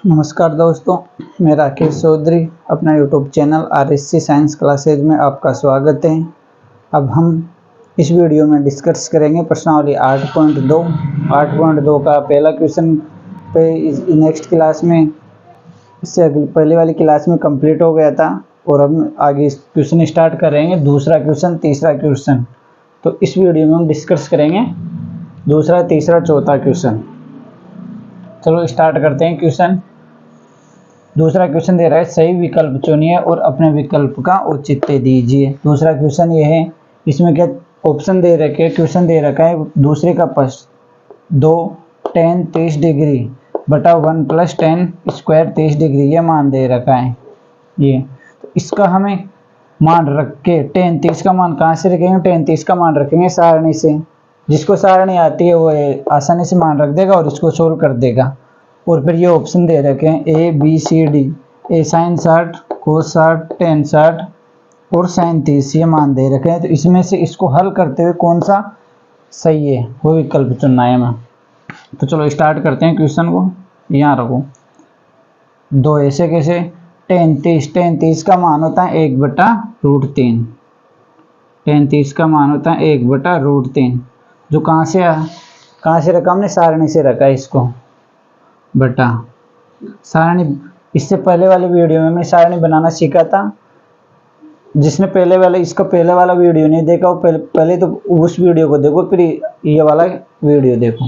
नमस्कार दोस्तों, मैं राकेश चौधरी अपना YouTube channel RSC science classes में आपका स्वागत है। अब हम इस वीडियो में डिस्कस करेंगे प्रश्नावली 8.2 का पहला क्वेश्चन पे नेक्स्ट क्लास में इससे अगली पहले वाली क्लास में कंप्लीट हो गया था और अब आगे क्वेश्चन स्टार्ट करेंगे। दूसरा क्वेश्चन, तीसरा क्वेश्चन, तो इस वीडियो में हम डिस्कस करेंगे दूसरा, तीसरा, चौथा क्वेश्चन। चलो स्टार्ट करते हैं क्वेश्चन। दूसरा क्वेश्चन दे रहा है, सही विकल्प चुनिए और अपने विकल्प का औचित्य दीजिए। दूसरा क्वेश्चन ये है, इसमें क्या ऑप्शन दे रखे हैं, क्वेश्चन दे रखा है दूसरे का पक्ष 2 tan 30 डिग्री बटा 1 + tan स्क्वायर 30 डिग्री, ये मान दे रखा है। ये तो इसका हमें मान रख के tan 30 का मान कहाँ से रखेंगे? tan 30 का मान रखेंगे सारणी से। जिसको सारणी आती है वो आसानी से मान रख देगा और इसको सोल्व कर देगा। और फिर ये ऑप्शन दे रखे हैं A B C D, A sin 60, cos 60, tan 60 और sin 30, ये मान दे रखे हैं। तो इसमें से इसको हल करते हुए कौन सा सही है वो विकल्प चुनना है हमें। तो चलो स्टार्ट करते हैं क्वेश्चन को। यहाँ रखो, दो ऐसे कैसे, tan 30 का मान होता है 1/√3। tan 30 का मान होता है 1/√3, जो कहाँ से रखा हमने? सारणी से रखा है इसको बटा सारणी। इससे पहले वाले वीडियो में मैं सारणी बनाना सीखा था। जिसने पहले वाला वीडियो नहीं देखा वो पहले तो उस वीडियो को देखो, फिर ये वाला वीडियो देखो।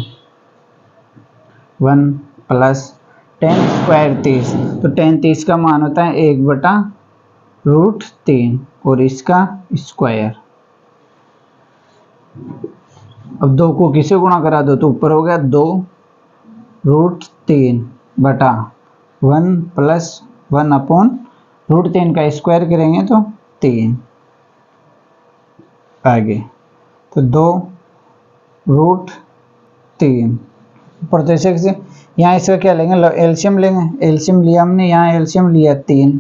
1 + tan स्क्वायर 30, तो tan 30 का मान होता है 1/√3 और इसका स्क्वायर। अब 2 को किसे गुणा करा दो तो ऊपर हो गया 2√3 बटा 1 + 1/√3 का स्क्वायर करेंगे तो 3 आगे, तो 2√3 ऊपर। तो ऐसे यहाँ इसका क्या लेंगे? एलसीएम लेंगे। एलसीएम लिया हमने, यहाँ एलसीएम लिया 3,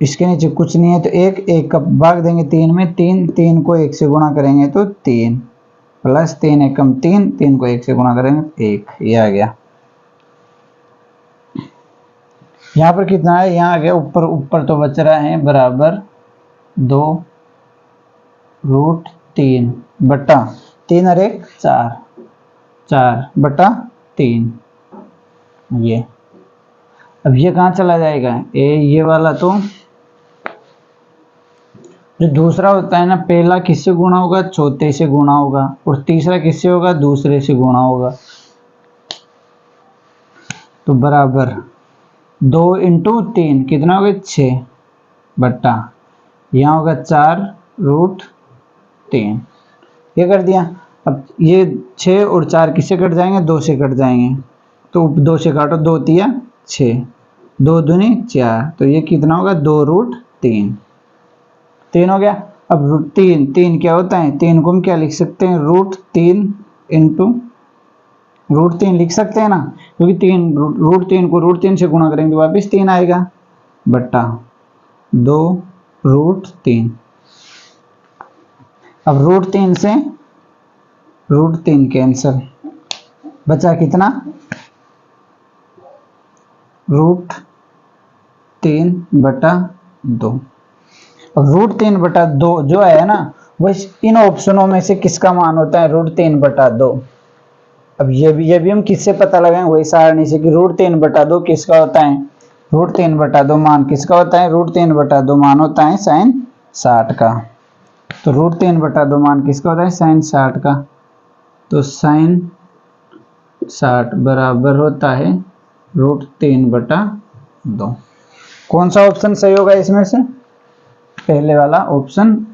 इसके नीचे कुछ नहीं है तो 1 का भाग देंगे 3 में। 3 को 1 से गुणा करेंगे तो 3 + 3 एकम 3 को 1 से गुणा करेंगे 1, ये आ गया। यहाँ पर कितना है? यहाँ आ गया ऊपर तो बच रहा है बराबर 2√3 बटा 3 और 1 4/3। ये अब ये कहाँ चला जाएगा? ये वाला तो जो दूसरा होता है ना, पहला किससे गुणा होगा? चौथे से गुणा होगा, और तीसरा किससे होगा? दूसरे से गुणा होगा। तो बराबर 2 × 3 कितना होगा? 6 बटा यहाँ होगा 4√3, ये कर दिया। अब ये 6 और 4 किससे कट जाएंगे? 2 से कट जाएंगे, तो 2 से काटो, 2 × 6, 2 दूनी 4, तो ये कितना होगा? 2√3 हो गया। अब 3 क्या होता है? 3 को हम क्या लिख सकते हैं? √3 × √3 लिख सकते हैं ना, क्योंकि 3 को √3 से गुणा करेंगे तो वापस 3 आएगा बटा 2√3। अब √3 से √3 कैंसिल, बचा कितना? √3/2। अब √3/2 जो है ना, वो इन ऑप्शनों में से किसका मान होता है? √3/2। अब ये भी हम किससे पता लगाएं? वही सारणी से कि √3/2 किसका होता है? √3/2 मान किसका होता है? √3/2 मान होता है sin 60 का। तो √3/2 मान किसका होता है? sin 60 का। तो sin 60 बराबर होता है √3/2। कौन सा ऑप्शन सही होगा इसमें से? पहले वाला ऑप्शन।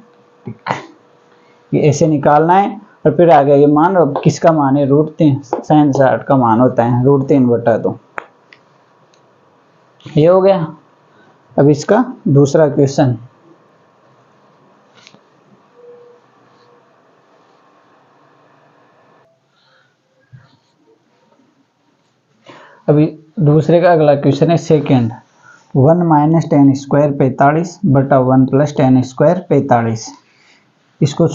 ये ऐसे निकालना है और फिर आ गया ये मान, और किसका मान है? √3, sin 60 का मान होता है √3/2। ये हो गया। अब इसका दूसरा क्वेश्चन। अभी दूसरे का अगला क्वेश्चन है सेकंड। 1 - tan स्क्वायर 45 बटा 1 + tan स्क्वायर 45। इसको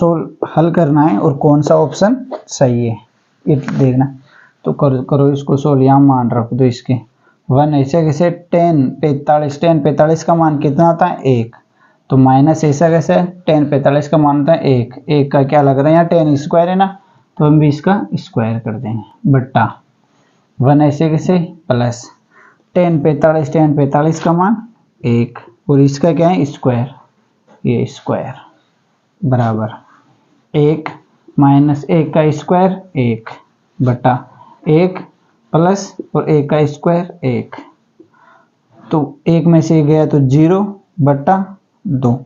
हल करना है और कौन सा ऑप्शन सही है ये देखना। तो करो इसको सोल्व, यहाँ मान रख दो इसके। 1 ऐसे कैसे, 10 45 का मान कितना होता है 1, तो माइनस ऐसा कैसे, 10 45 का मान होता है 1 का क्या लग रहा है यहाँ 10 स्क्वायर है ना, तो हम भी इसका स्क्वायर कर देंगे बट्टा 1 ऐसे कैसे प्लस 10 45 का मान 1 और इसका क्या है स्क्वायर, ये स्क्वायर बराबर 1 माइनस 1 का स्क्वायर 1 बटा 1 प्लस और 1 का स्क्वायर 1, तो 1 में से गया तो 0 बटा 2।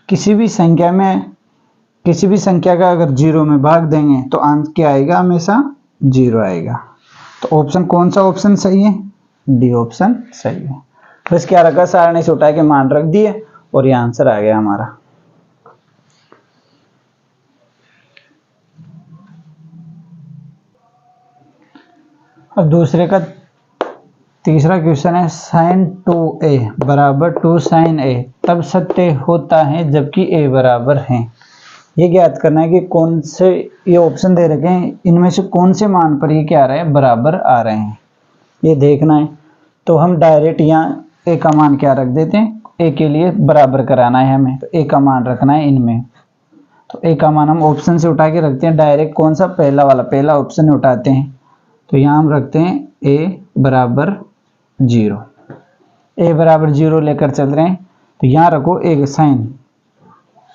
किसी भी संख्या का अगर 0 में भाग देंगे तो अंत क्या आएगा, हमेशा 0 आएगा। तो ऑप्शन कौन सा ऑप्शन सही है, डी ऑप्शन सही है। बस क्या रखा, सारणी से उठा के मान रख दिए और ये आंसर आ गया हमारा। अब दूसरे का तीसरा क्वेश्चन है sin 2a बराबर 2 sin a तब सत्य होता है जबकि a बराबर है। ये ज्ञात करना है कि कौन से, ये ऑप्शन दे रखे हैं इनमें से कौन से मान पर ये क्या आ रहा है, बराबर आ रहे हैं, ये देखना है। तो हम डायरेक्ट यहाँ a का मान क्या रख देते हैं, a के लिए बराबर कराना है हमें, तो a का मान रखना है इनमें। तो a का मान हम ऑप्शन से उठा के रखते हैं डायरेक्ट, कौन सा पहला ऑप्शन उठाते हैं। तो यहाँ हम रखते हैं a बराबर 0, a बराबर 0 लेकर चल रहे हैं। तो यहाँ रखो एक साइन,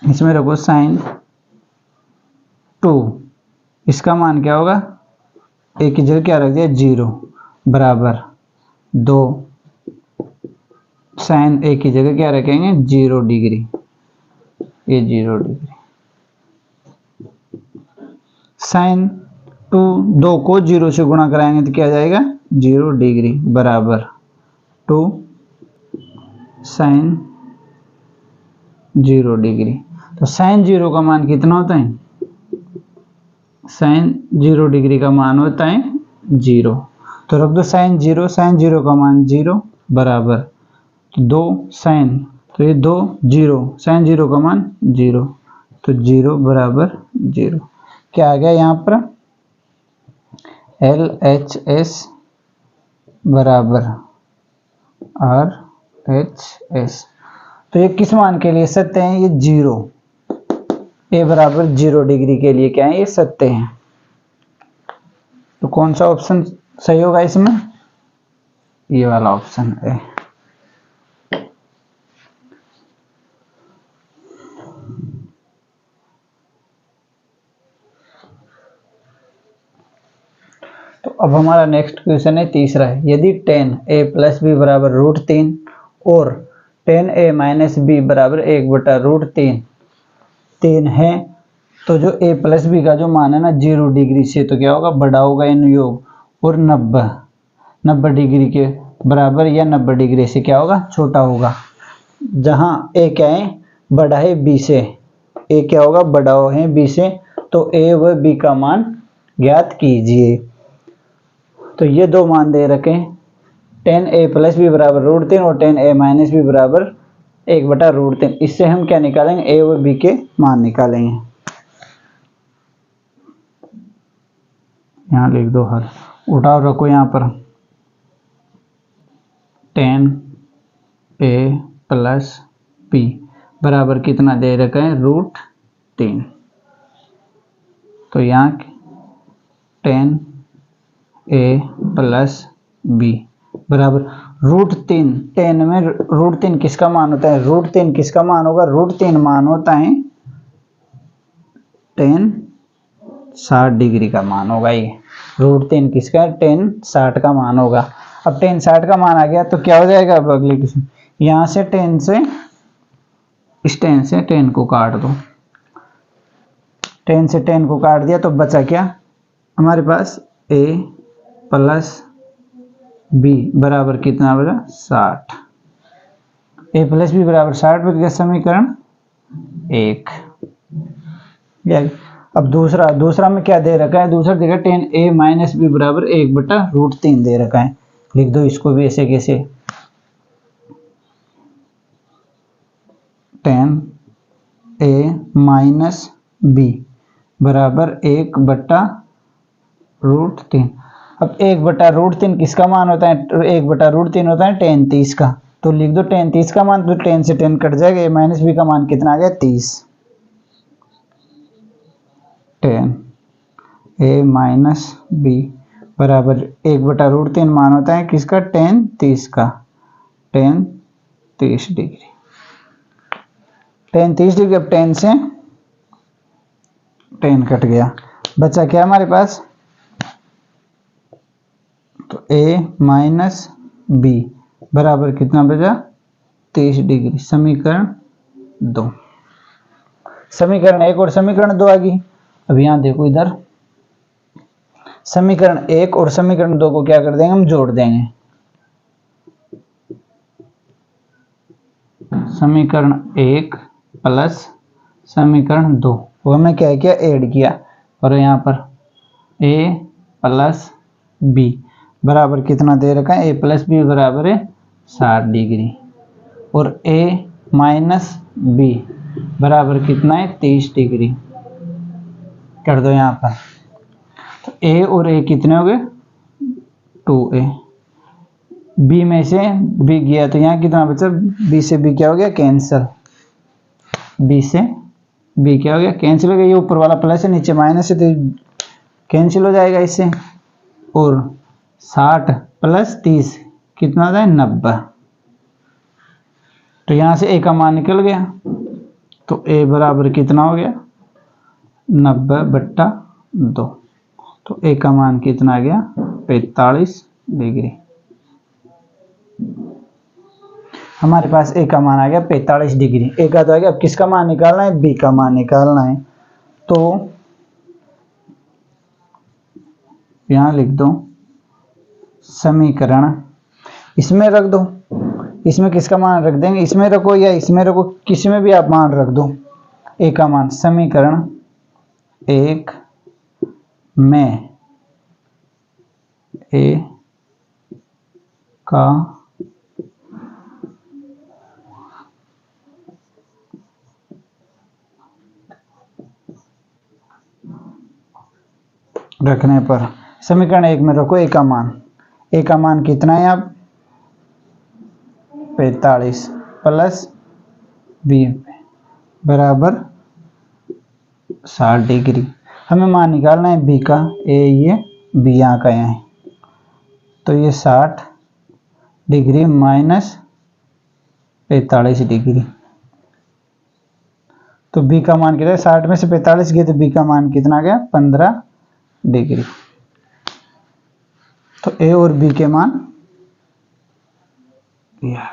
इसमें रखो साइन 2, इसका मान क्या होगा, a की जगह क्या रख दिया 0 बराबर 2 साइन a की जगह क्या रखेंगे 0 डिग्री, ये 0 डिग्री। साइन 2 को 0 से गुणा कराएंगे तो क्या आ जाएगा 0 डिग्री बराबर 2 साइन 0 डिग्री। तो साइन 0 का मान कितना होता है, साइन 0 डिग्री का मान होता है 0, तो रख दो साइन 0 का मान 0 बराबर 2 साइन, तो ये 2 0 साइन 0 का मान 0, तो 0 बराबर 0। क्या आ गया यहाँ पर LHS बराबर RHS। तो ये किस मान के लिए सत्य है, ये 0, a बराबर 0 डिग्री के लिए क्या है, ये सत्य है। तो कौन सा ऑप्शन सही होगा इसमें, ये वाला ऑप्शन है। तो अब हमारा नेक्स्ट क्वेश्चन है तीसरा है, यदि 10a प्लस बी बराबर √3 और 10a माइनस बी बराबर 1/√3 है, तो जो a प्लस बी का जो मान है ना 0 डिग्री से तो क्या होगा, बड़ा होगा इन योग, और 90 डिग्री के बराबर या 90 डिग्री से क्या होगा, छोटा होगा। जहाँ a क्या है, बड़ा है b से, a क्या होगा, बड़ा है b से, तो a व b का मान ज्ञात कीजिए। तो ये दो मान दे रखे हैं, 10a प्लस बी बराबर √3 और 10a माइनस बी बराबर 1/√3। इससे हम क्या निकालेंगे, a व b के मान निकालेंगे। यहाँ लिख दो हल, उठाओ रखो यहाँ पर 10a प्लस b बराबर कितना दे रखा है, √3। तो यहाँ 10a प्लस b बराबर √3, 10 में √3 किसका मान होता है, √3 किसका मान होगा, √3 मान होता है 10 60 डिग्री का मान होगा। ये √3 किसका है, 10 60 का मान होगा। अब 10 60 का मान आ गया तो क्या हो जाएगा, अब अगले क्वेश्चन, यहाँ से 10 से इस 10 से 10 को काट दो, 10 से 10 को काट दिया तो बचा क्या हमारे पास, a प्लस b बराबर कितना बचा 60, a प्लस बी बराबर 60 बच गया समीकरण 1। अब दूसरा में क्या दे रखा है, दूसरा देखा 10a माइनस बी बराबर 1/√3 दे रखा है। लिख दो इसको भी ऐसे कैसे, 10a माइनस बी बराबर 1/√3। अब 1/√3 किसका मान होता है? 1/√3 होता है tan 30 का। तो लिख दो tan 30 का मान, तो tan से tan कट जाएगा, a माइनस बी का मान कितना आ गया? 30। tan a माइनस बी बराबर 1/√3 मान होता है किसका? tan 30 का। tan 30 degree, tan 30 degree. अब tan से tan कट गया, बचा क्या हमारे पास? तो a माइनस बी बराबर कितना बचा? 30 डिग्री। समीकरण 2। समीकरण 1 और समीकरण 2 आ गई। अब यहां देखो इधर, समीकरण 1 और समीकरण 2 को क्या कर देंगे? हम जोड़ देंगे। समीकरण 1 प्लस समीकरण 2 वो हमने क्या किया? ऐड किया। और यहाँ पर a प्लस बी बराबर कितना दे रखा है? a प्लस बी बराबर है 60 डिग्री। और a माइनस बी बराबर कितना है? 30 डिग्री। कर दो यहाँ पर, तो a और a कितने हो गए? 2a। b में से b गया तो यहाँ कितना बचा? b से b क्या हो गया? कैंसिल। b से b क्या हो गया? कैंसिल हो गया। ये ऊपर वाला प्लस है, नीचे माइनस है, तो कैंसिल हो जाएगा इससे। और 60 प्लस 30 कितना होता है? 90। तो यहाँ से a का मान निकल गया, तो a बराबर कितना हो गया? 90/2। तो a का मान कितना आ गया? 45 डिग्री। हमारे पास a का मान आ गया 45 डिग्री। a का तो आ गया। अब किसका मान निकालना है? b का मान निकालना है। तो यहां लिख दो समीकरण, इसमें रख दो। इसमें किसका मान रख देंगे? इसमें रखो या इसमें रखो, किसी में भी आप मान रख दो a का मान। समीकरण 1 में a का रखने पर, समीकरण 1 में रखो a का मान। a का मान कितना है? आप 45 प्लस b बराबर 60 डिग्री। हमें मान निकालना है b का। a ये b यहाँ का है, तो ये 60 डिग्री माइनस 45 डिग्री। तो b का मान कितना है? 60 में से 45 गए तो b का मान कितना आ गया? 15 डिग्री। तो a और b के मान ये आ गया।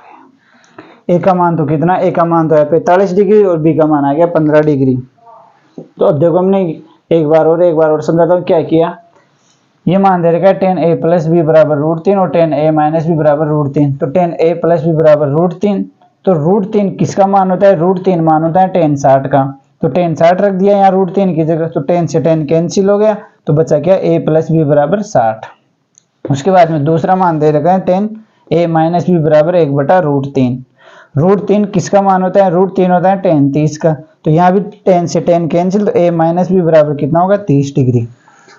a का मान तो कितना? a का मान तो है 45 डिग्री और b का मान आ गया 15 डिग्री। तो अब देखो, हमने एक बार और समझाता हूँ क्या किया। ये मान दे रखा है tan a प्लस बी बराबर √3 और tan a माइनस बी बराबर √3। तो tan a प्लस बी बराबर √3, तो √3 किसका मान होता है? √3 मान होता है tan 60 का। तो tan 60 रख दिया यहाँ √3 की जगह, तो tan से tan कैंसिल हो गया, तो बचा क्या? a प्लस बी बराबर 60। उसके बाद में दूसरा मान दे रखा है tan a माइनस बी बराबर 1/√3। √3 किसका मान होता है? √3 होता है tan 30 का। तो यहाँ भी tan से tan कैंसिल, तो a माइनस बी बराबर कितना होगा? 30 डिग्री।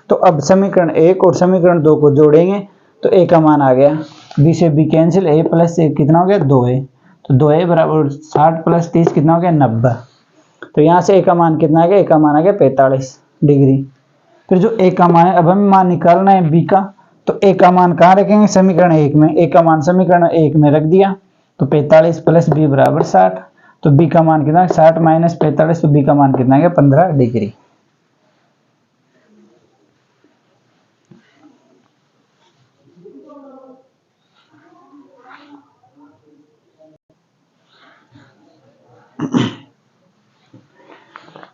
तो अब समीकरण 1 और समीकरण 2 को जोड़ेंगे, तो a का मान आ गया, b से b cancel, a plus a कितना हो गया? 2a। तो 2a बराबर 60 प्लस 30 कितना हो गया? 90। तो यहाँ से a का मान कितना आ गया? a का मान आ गया 45 डिग्री। फिर जो a का मान है, अब हमें मान निकालना है b का। तो a का मान कहाँ रखेंगे? समीकरण 1 में। a का मान समीकरण 1 में रख दिया, तो 45 प्लस b बराबर 60। तो b का मान कितना? 60 माइनस 45, तो b का मान कितना आ गया? 15 डिग्री।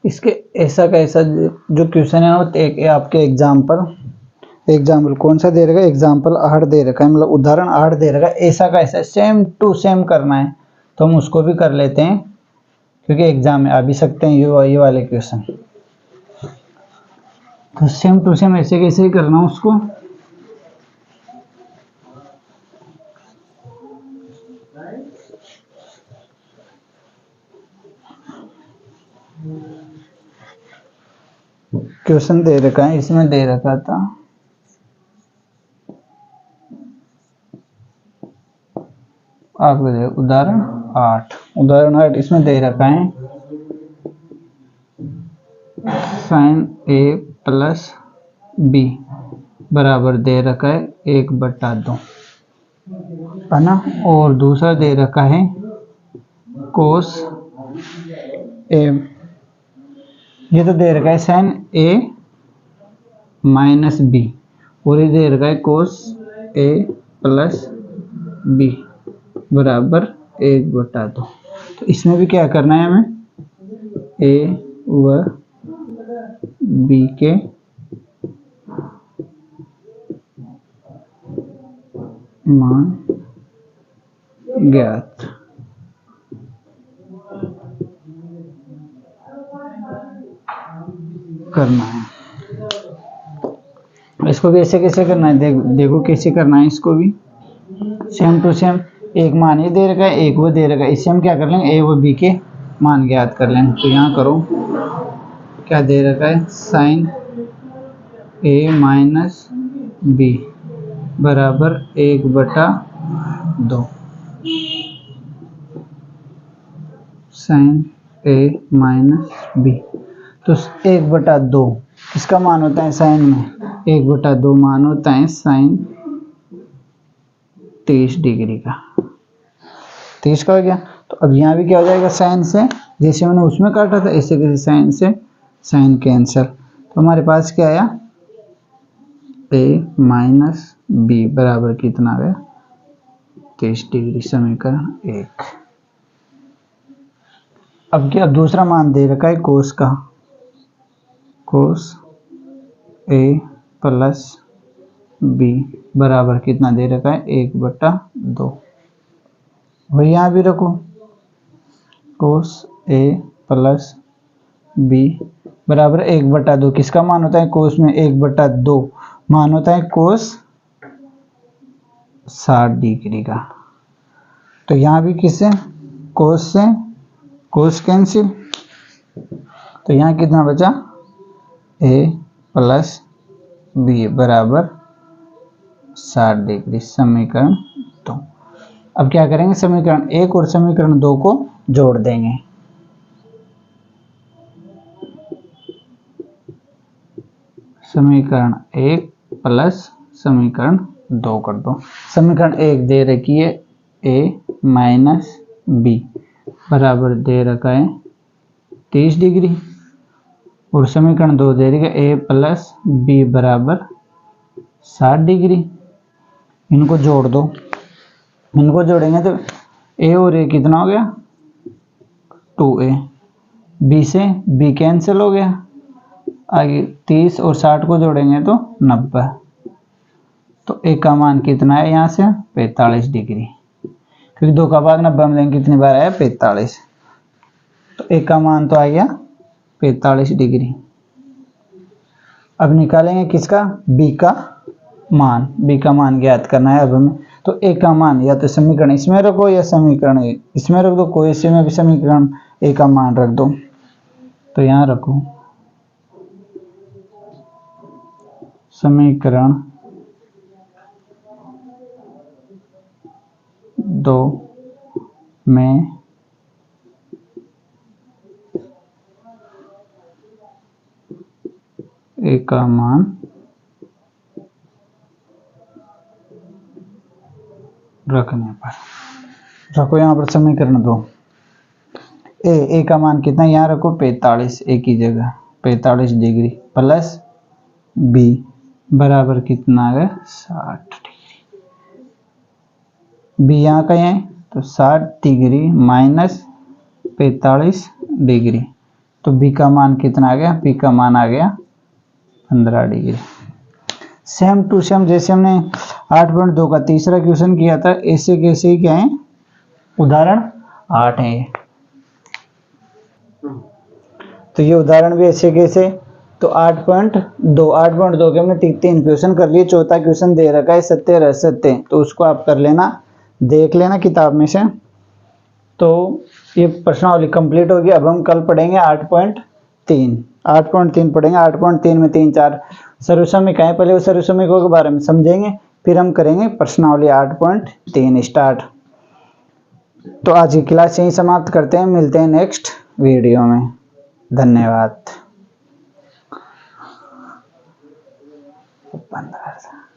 इसके ऐसा का ऐसा जो क्वेश्चन है वो एक आपके एग्जाम्पल कौन सा दे रखा है? एग्जाम्पल 8 दे रखा है, मतलब उदाहरण 8 दे रखा है। ऐसा का ऐसा सेम टू सेम करना है, तो हम उसको भी कर लेते हैं, क्योंकि एग्जाम में आ भी सकते हैं ये वाले क्वेश्चन। तो सेम टू सेम ऐसे कैसे ही करना उसको। क्वेश्चन दे रखा है, इसमें दे रखा था आपको दे उदाहरण 8। उदाहरण 8 इसमें दे रखा है साइन ए प्लस बी बराबर दे रखा है 1/2 है ना। और दूसरा दे रखा है कोस ए, ये तो दे रखा है साइन ए माइनस बी, और ये दे रखा है कोस ए प्लस बी बराबर 1/2। तो इसमें भी क्या करना है हमें, ए व बी के मान ज्ञात करना है। इसको भी ऐसे कैसे करना है, देखो कैसे करना है। इसको भी सेम टू सेम, एक मान ये दे रखा है, एक वो दे रखा है। इससे हम क्या कर लेंगे, ए व बी के मान ज्ञात कर लेंगे। तो यहाँ करो, क्या दे रखा है, साइन ए माइनस बी बराबर 1/2। साइन ए माइनस बी, तो 1/2 इसका मान होता है साइन में, 1/2 मान होता है साइन 30 डिग्री का। 30 का हो गया। तो अब यहाँ भी क्या हो जाएगा, साइन से जैसे मैंने उसमें काटा था ऐसे कैसे साइन से साइन कैंसिल। तो हमारे पास क्या आया, ए माइनस बी बराबर कितना आ गया, 30 डिग्री। समीकरण 1। अब क्या, दूसरा मान दे रखा है कोस का, कोस ए प्लस बी बराबर कितना दे रखा है, 1/2। वही यहाँ भी रखो, कोस ए प्लस बी बराबर 1/2। किसका मान होता है कोस में, 1/2 मान होता है कोस 60 डिग्री का। तो यहाँ भी किससे, कोस से कोस कैंसिल। तो यहाँ कितना बचा, ए प्लस बी बराबर 60 डिग्री। समीकरण 2। अब क्या करेंगे, समीकरण 1 और समीकरण 2 को जोड़ देंगे। समीकरण 1 प्लस समीकरण 2 कर दो। समीकरण 1 दे रखी है ए माइनस बी बराबर दे रखा है 30 डिग्री, और समीकरण 2 दे रखा है ए प्लस बी बराबर 60 डिग्री। इनको जोड़ दो, इनको जोड़ेंगे तो ए और ए कितना हो गया, 2a। बी से बी कैंसिल हो गया, आगे 30 और 60 को जोड़ेंगे तो 90। तो ए का मान कितना है यहाँ से, 45 डिग्री, क्योंकि 2 का भाग 90 में देंगे कितनी बार आया, 45। तो ए का मान तो आ गया 45 डिग्री। अब निकालेंगे किसका, बी का मान। बी का मान ज्ञात करना है अब हमें। तो ए का मान या तो समीकरण इसमें रखो या समीकरण इसमें रख दो, कोई से में भी समीकरण ए का मान रख दो। तो यहाँ रखो समीकरण 2 में ए का मान रखने पर रखो, यहाँ पर समीकरण 2 ए का मान कितना, यहाँ रखो 45, ए की जगह 45 डिग्री प्लस बी बराबर कितना है, 60 डिग्री। बी यहाँ का है तो 60 डिग्री माइनस 45 डिग्री। तो बी का मान कितना आ गया, बी का मान आ गया 15 डिग्री। सेम टू सेम जैसे हमने 8.2 का तीसरा क्वेश्चन किया था, ऐसे कैसे ही क्या है, उदाहरण 8 है ये। तो ये उदाहरण भी ऐसे कैसे, तो 8.2 के हमने 3 क्वेश्चन कर लिए। चौथा क्वेश्चन दे रखा है सत्य और असत्य, तो उसको आप कर लेना, देख लेना किताब में से। तो ये प्रश्नावली कंप्लीट होगी। अब हम कल पढ़ेंगे 8.3 पढ़ेंगे। 8.3 में 3-4 सर्वसमीकरण है, पहले वो सर्वसमीकरणों के बारे में समझेंगे, फिर हम करेंगे प्रश्नावली 8.3 स्टार्ट। तो आज की क्लास यहीं समाप्त करते हैं, मिलते हैं नेक्स्ट वीडियो में। धन्यवाद। बंद कर।